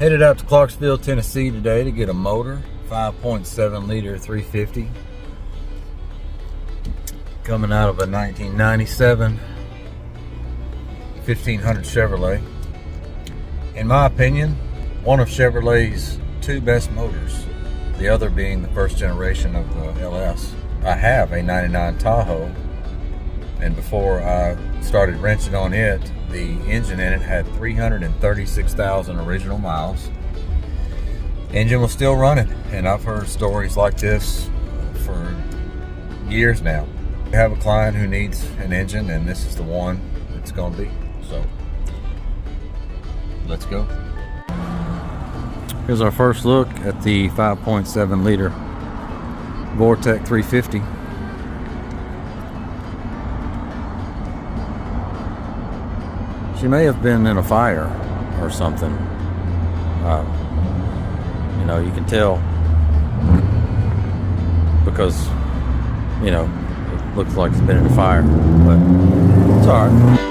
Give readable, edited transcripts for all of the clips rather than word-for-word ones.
Headed out to Clarksville, Tennessee today to get a motor, 5.7 liter 350. Coming out of a 1997 1500 Chevrolet. In my opinion, one of Chevrolet's two best motors, the other being the first generation of the LS. I have a 99 Tahoe, and before I started wrenching on it, the engine in it had 336,000 original miles. Engine was still running, and I've heard stories like this for years now. I have a client who needs an engine, and this is the one it's going to be. So, let's go. Here's our first look at the 5.7 liter Vortec 350. She may have been in a fire or something. You know, you can tell because, you know, it looks like it's been in a fire, but it's all right.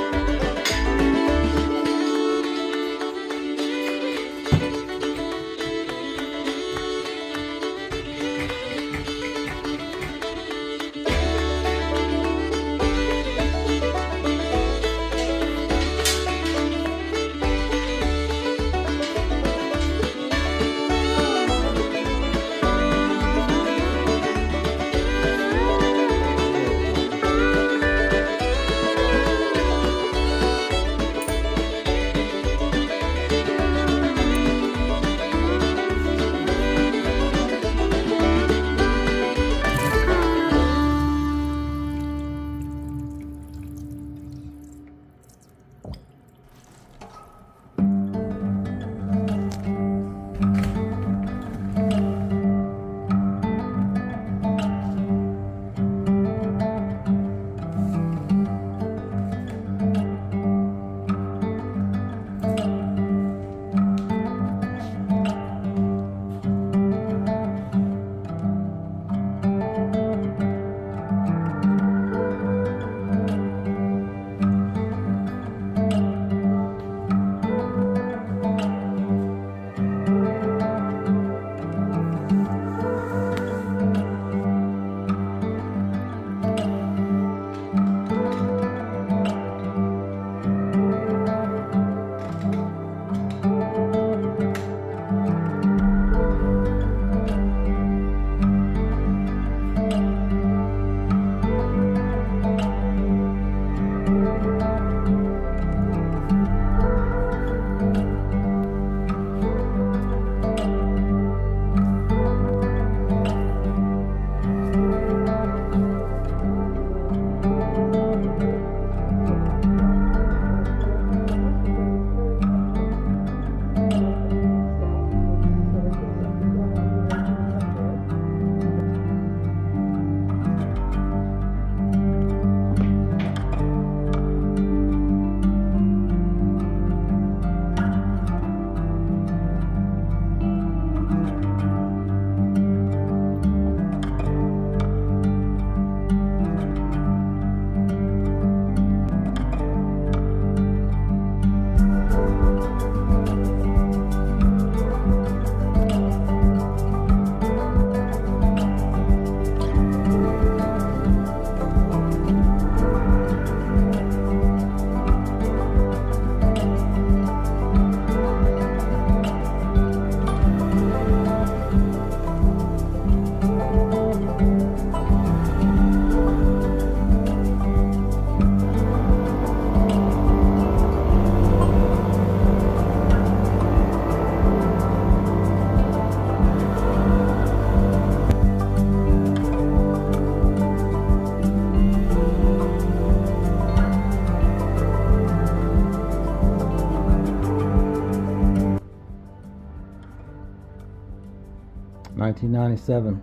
$1997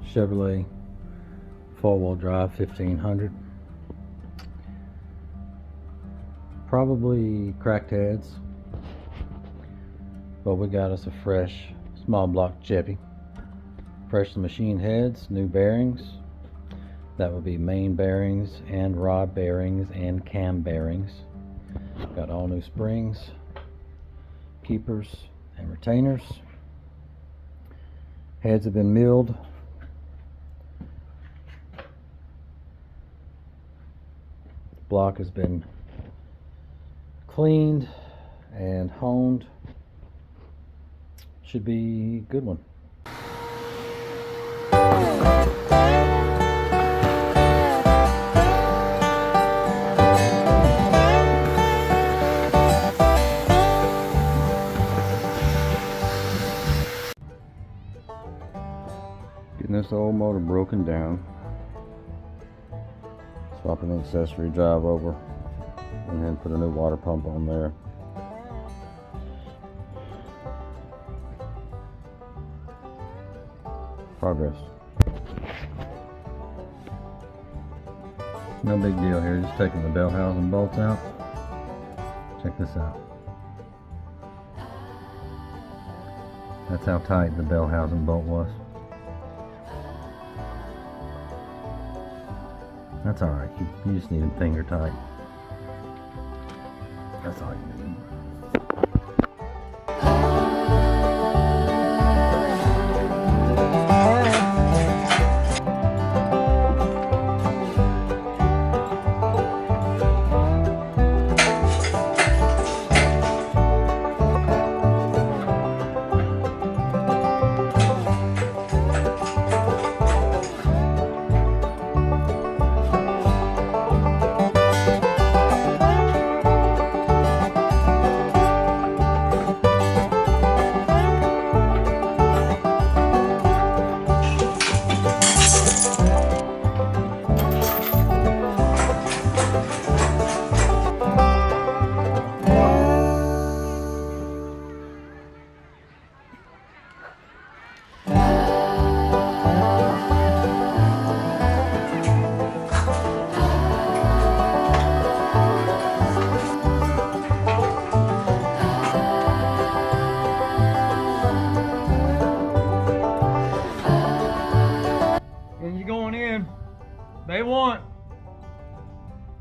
Chevrolet four-wheel drive 1500. Probably cracked heads, but we got us a fresh small block Chevy. Freshly machined heads, new bearings. That would be main bearings and rod bearings and cam bearings. Got all new springs, keepers, and retainers. Heads have been milled. The block has been cleaned and honed. Should be a good one. Getting this old motor broken down. Swapping the accessory drive over and then put a new water pump on there. Progress. No big deal here, just taking the bell housing bolts out. Check this out. That's how tight the bell housing bolt was. That's alright, you just need them finger tight. That's all you need.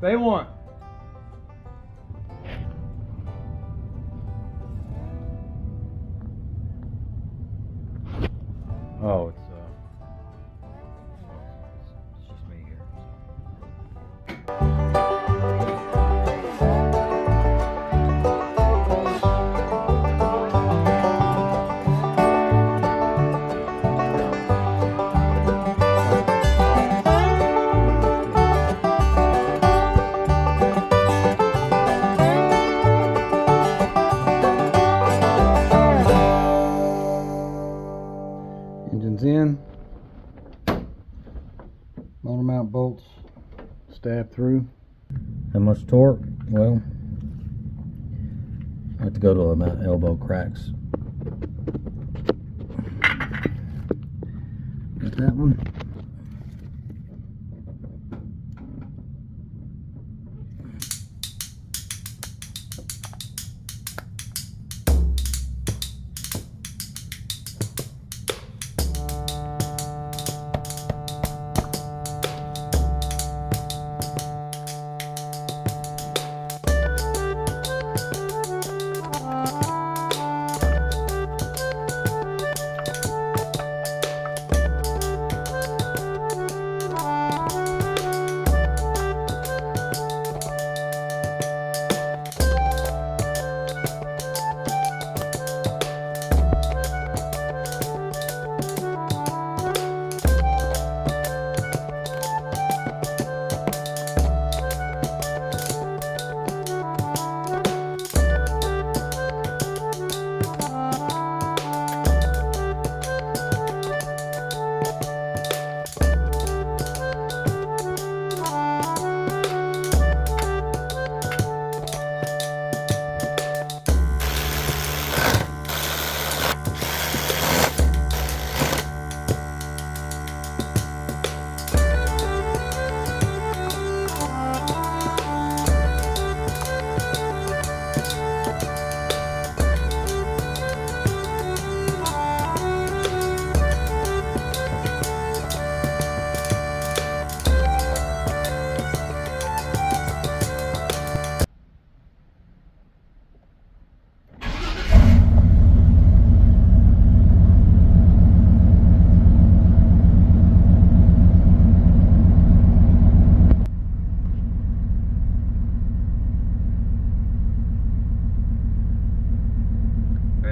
They want. Oh, it's just me here. Engine's in. Motor mount bolts stabbed through. How much torque? Well, I have to go to about elbow cracks. Got that one.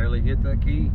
barely hit that key.